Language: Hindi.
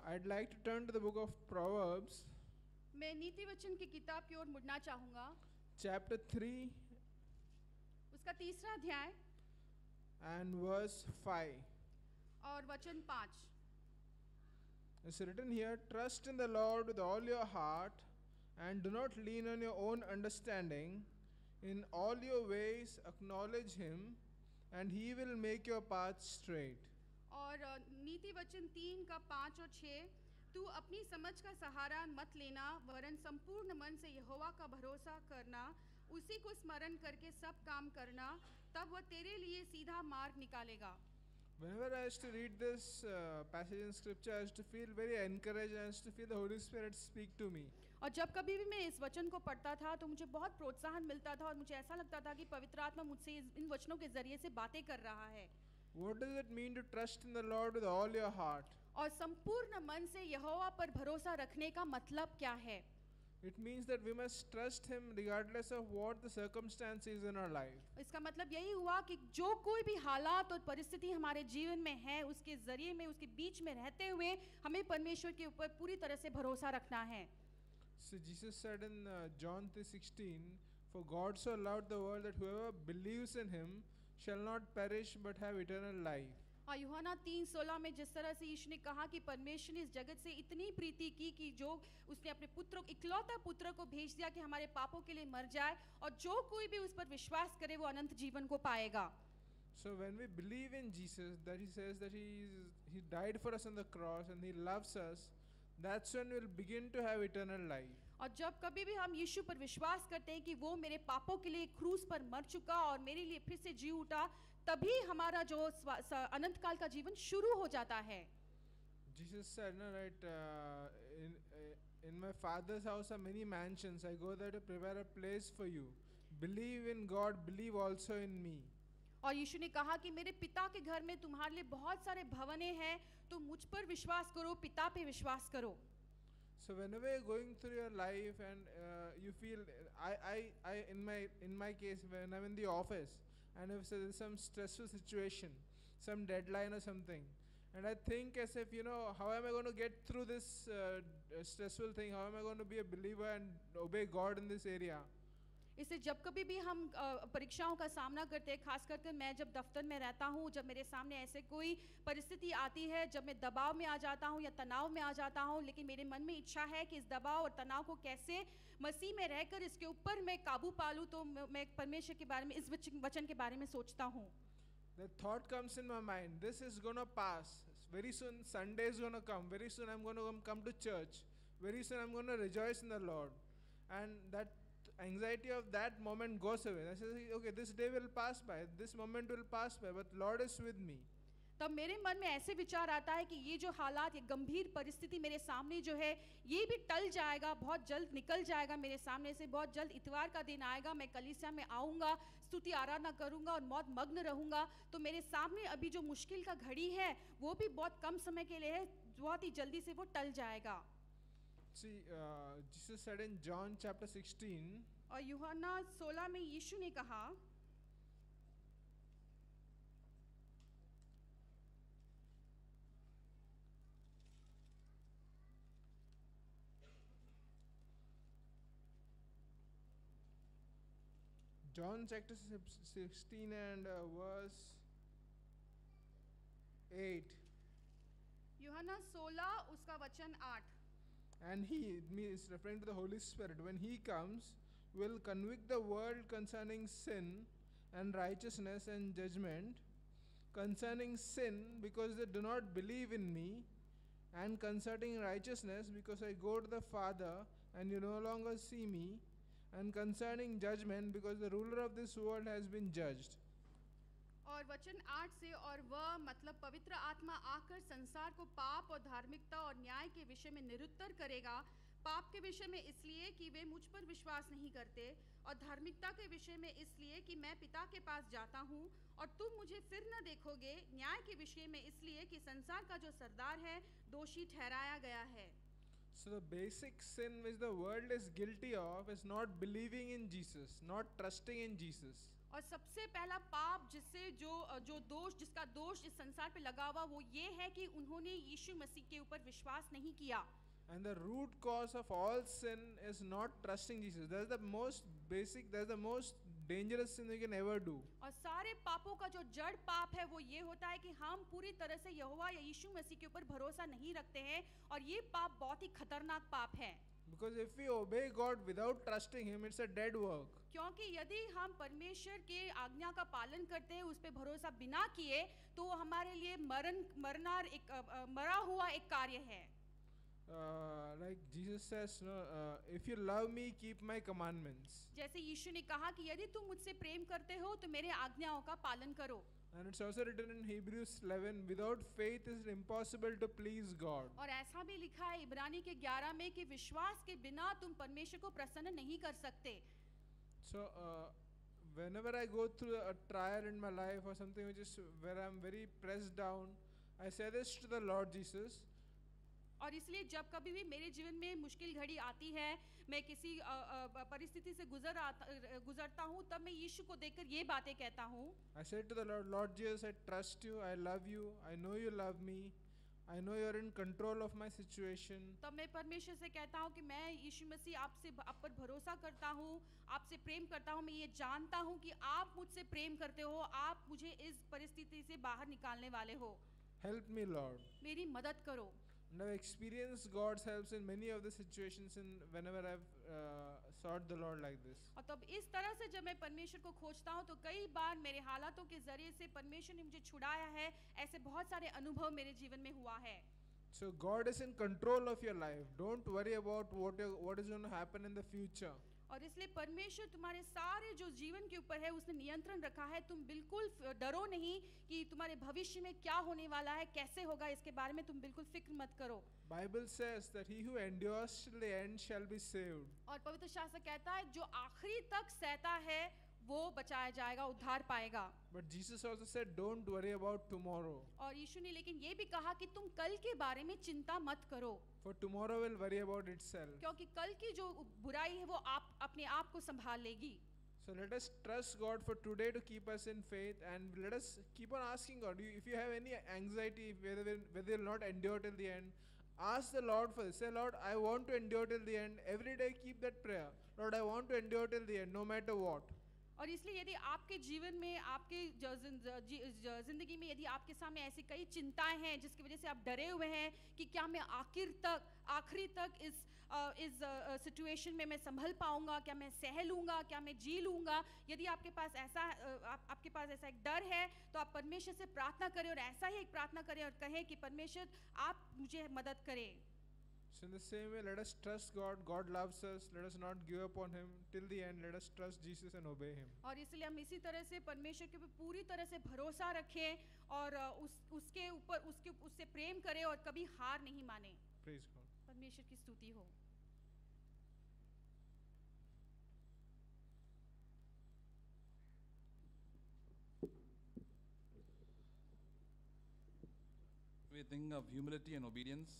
I'd like to turn to the book of Proverbs, मैं नीति वचन की किताब की ओर मुड़ना चाहूँगा। chapter 3 उसका 3रा अध्याय and verse 5. और वचन 5। It's written here, trust in the Lord with all your heart and do not lean on your own understanding. In all your ways acknowledge him and he will make your path straight. और नीति वचन 3 का 5 और 6, तू अपनी समझ का सहारा मत लेना, वरन संपूर्ण मन से यहोवा का भरोसा करना, उसी को स्मरण करके सब काम करना, तब वह तेरे लिए सीधा मार्ग निकालेगा। Whenever I used to read this passage in scripture, I used to feel very encouraged. I used to feel the Holy Spirit speak to me. और जब कभी भी मैं इस वचन को पढ़ता था तो मुझे बहुत प्रोत्साहन मिलता था और मुझे ऐसा लगता था कि पवित्र आत्मा मुझसे इन वचनों के जरिए से बातें कर रहा है। What does it mean to trust in the Lord with all your heart? और संपूर्ण मन से यहोवा पर भरोसा रखने का मतलब क्या है? It means that we must trust him regardless of what the circumstance is in our life. इसका मतलब यही हुआ कि जो कोई भी हालात और परिस्थिति हमारे जीवन में है, उसके जरिए में, उसके बीच में रहते हुए हमें परमेश्वर के ऊपर पूरी तरह से भरोसा रखना है। So Jesus said in John 3:16, "For God so loved the world that whoever believes in him shall not perish but have eternal life." और यूहन्ना 3:16 में जिस तरह से यीशु ने कहा कि परमेश्वर ने इस जगत से इतनी प्रीति की कि जो उसने अपने पुत्र, इकलौता पुत्र को भेज दिया कि हमारे पापों के लिए मर जाए, और जो कोई भी उस पर विश्वास करे वो अनंत जीवन को पाएगा। So when we believe in Jesus, that he says that he died for us on the cross and he loves us, that's when we'll begin to have eternal life. और जब कभी भी हम यीशु पर विश्वास करते हैं कि वो मेरे पापों के लिए क्रूस पर मर चुका और मेरे लिए फिर से जी उठा, तभी हमारा जो अनंत काल का जीवन शुरू हो जाता है। Jesus said, no, right, in my Father's house are many mansions. I go there to prepare a place for you. Believe in God, believe also in me. और यीशु ने कहा कि मेरे पिता के घर में तुम्हारे लिए बहुत सारे भवनें हैं, तो मुझ पर विश्वास करो, पिता पे विश्वास करो। So whenever you're going through your life and you feel, in my case, when I'm in the office and if there's some stressful situation, some deadline or something, and I think as if, how am I going to get through this stressful thing? How am I going to be a believer and obey God in this area? इससे जब कभी भी हम परीक्षाओं का सामना करते हैं, खास करके मैं जब दफ्तर में रहता हूँ, जब मेरे सामने ऐसे कोई परिस्थिति आती है, जब मैं दबाव में आ जाता हूँ या तनाव में आ जाता हूँ, लेकिन मेरे मन में इच्छा है कि इस दबाव और तनाव को कैसे मसीह में रहकर इसके ऊपर मैं काबू पा लूँ, तो मैं परमेश्वर के बारे में, इस वचन के बारे में सोचता हूँ। The thought comes in my mind, this is going to pass. Very soon Sunday is going to come. Very soon I'm going to come to church. Very soon I'm going to rejoice in the Lord. And that anxiety of that moment goes away. I say, okay, this day will pass by, this moment will pass by, but Lord is with me. तब मेरे मन में ऐसे विचार आता है कि ये जो हालात, ये गंभीर परिस्थिति मेरे सामने जो है, ये भी टल जाएगा, बहुत जल्द निकल जाएगा मेरे सामने से, बहुत जल्द इतवार का दिन आएगा, मैं कलीसिया में आऊँगा, स्तुति आराधना करूँगा और मौत मग्न रहूँगा, तो मेरे सामने अभी जो मुश्किल का घड़ी है वो भी बहुत कम समय के लिए है, बहुत ही जल्दी से वो टल जाएगा। See, Jesus said in John chapter 16, और यूहन्ना 16 में यीशु ने कहा, John chapter 16 and verse 8. यूहन्ना 16 उसका वचन 8। And he, is referring to the Holy Spirit, when he comes, will convict the world concerning sin and righteousness and judgment. Concerning sin, because they do not believe in me, and concerning righteousness, because I go to the Father and you no longer see me, and concerning judgment, because the ruler of this world has been judged. और वचन 8 से, और वह मतलब पवित्र आत्मा आकर संसार को पाप और धार्मिकता और न्याय के विषय में निरुत्तर करेगा। पाप के विषय में इसलिए कि वे मुझ पर विश्वास नहीं करते, और धार्मिकता के विषय में इसलिए कि मैं पिता के पास जाता हूँ और तुम मुझे फिर न देखोगे। न्याय के विषय में इसलिए कि संसार का जो सरदार है दोषी ठहराया गया है। So the basic sin which the world is guilty of is not believing in Jesus, not trusting in Jesus. और सबसे पहला पाप जिससे जो दोष जिसका दोष इस संसार पे लगा हुआ वो ये है कि उन्होंने यीशु मसीह के ऊपर विश्वास नहीं किया। And the root cause of all sin is not trusting Jesus. That's the most basic, that's the most dangerous sin we can ever do. और सारे पापों का जो जड़ पाप है वो ये होता है कि हम पूरी तरह से यहोवा या यीशु मसीह के ऊपर भरोसा नहीं रखते हैं, और ये पाप बहुत ही खतरनाक पाप है। Because if we obey God without trusting Him, it's a dead work. क्योंकि यदि हम परमेश्वर के आज्ञा का पालन करते हैं उस पे भरोसा बिना किए, तो वो हमारे लिए मरा हुआ एक कार्य है। Like Jesus says, no, if you love me, keep my commandments. जैसे यीशु ने कहा कि यदि तुम मुझसे प्रेम करते हो तो मेरे आज्ञाओं का पालन करो। And it's also written in Hebrews 11, without faith it is impossible to please God. और ऐसा भी लिखा है इब्रानी के 11 में कि विश्वास के बिना तुम परमेश्वर को प्रसन्न नहीं कर सकते। So whenever I go through a trial in my life or something which is where I'm very pressed down, I say this to the Lord Jesus. और इसलिए जब कभी भी मेरे जीवन में मुश्किल घड़ी आती है, मैं किसी परिस्थिति से गुजरता हूँ, तब मैं यीशु को देखकर ये बातें कहता हूँ। I said to the Lord, Lord Jesus, I trust you, I love you, I know you love me, I know you're in control of my situation. तब मैं परमेश्वर से कहता हूँ कि मैं यीशु मसीह आप पर भरोसा करता हूँ, आपसे प्रेम करता हूँ, मैं ये जानता हूँ कि आप मुझसे प्रेम करते हो, आप मुझे इस परिस्थिति से बाहर निकालने वाले हो। Help me, Lord. मेरी मदद करो। And I've experienced God's help in many of the situations and whenever I've sought the Lord like this. और तब इस तरह से जब मैं परमेश्वर को खोजता हूँ तो कई बार मेरे हालातों के जरिए से परमेश्वर ने मुझे छुड़ाया है। ऐसे बहुत सारे अनुभव मेरे जीवन में हुआ है। So God is in control of your life. Don't worry about what is going to happen in the future. और इसलिए परमेश्वर तुम्हारे सारे जो जीवन के ऊपर है उसने नियंत्रण रखा है। तुम बिल्कुल डरो नहीं कि तुम्हारे भविष्य में क्या होने वाला है, कैसे होगा, इसके बारे में तुम बिल्कुल फिक्र मत करो। Bible says that he who endures till the end shall be saved. और पवित्र शास्त्र कहता है जो आखिरी तक सहता है वो बचाया जाएगा, उद्धार पाएगा। But Jesus also said, don't worry about tomorrow. और यीशु ने लेकिन ये भी कहा कि तुम कल के बारे में चिंता मत करो। For tomorrow will worry about itself. क्योंकि कल की जो बुराई है वो अपने आप को संभाल लेगी। So let us trust God for today to keep us in faith, and let us keep on asking God. If you have any anxiety, whether you'll not endure till the end, ask the Lord for this. Say, Lord, I want to endure till the end. Every day keep that prayer. Lord, I want to endure till the end, no matter what. और इसलिए यदि आपके जीवन में, आपके जिंदगी में यदि आपके सामने ऐसी कई चिंताएं हैं जिसकी वजह से आप डरे हुए हैं कि क्या मैं आखिरी तक इस सिचुएशन में मैं संभल पाऊंगा, क्या मैं सह लूंगा, क्या मैं जी लूंगा, यदि आपके पास ऐसा एक डर है तो आप परमेश्वर से प्रार्थना करें और ऐसा ही एक प्रार्थना करें और कहें कि परमेश्वर आप मुझे मदद करें। So in the same way, let us trust God. God loves us. Let us not give up on Him till the end. Let us trust Jesus and obey Him. और इसलिए हम इसी तरह से परमेश्वर के ऊपर पूरी तरह से भरोसा रखें और उससे प्रेम करें और कभी हार नहीं माने। Praise God. परमेश्वर की स्तुति हो। We think of humility and obedience.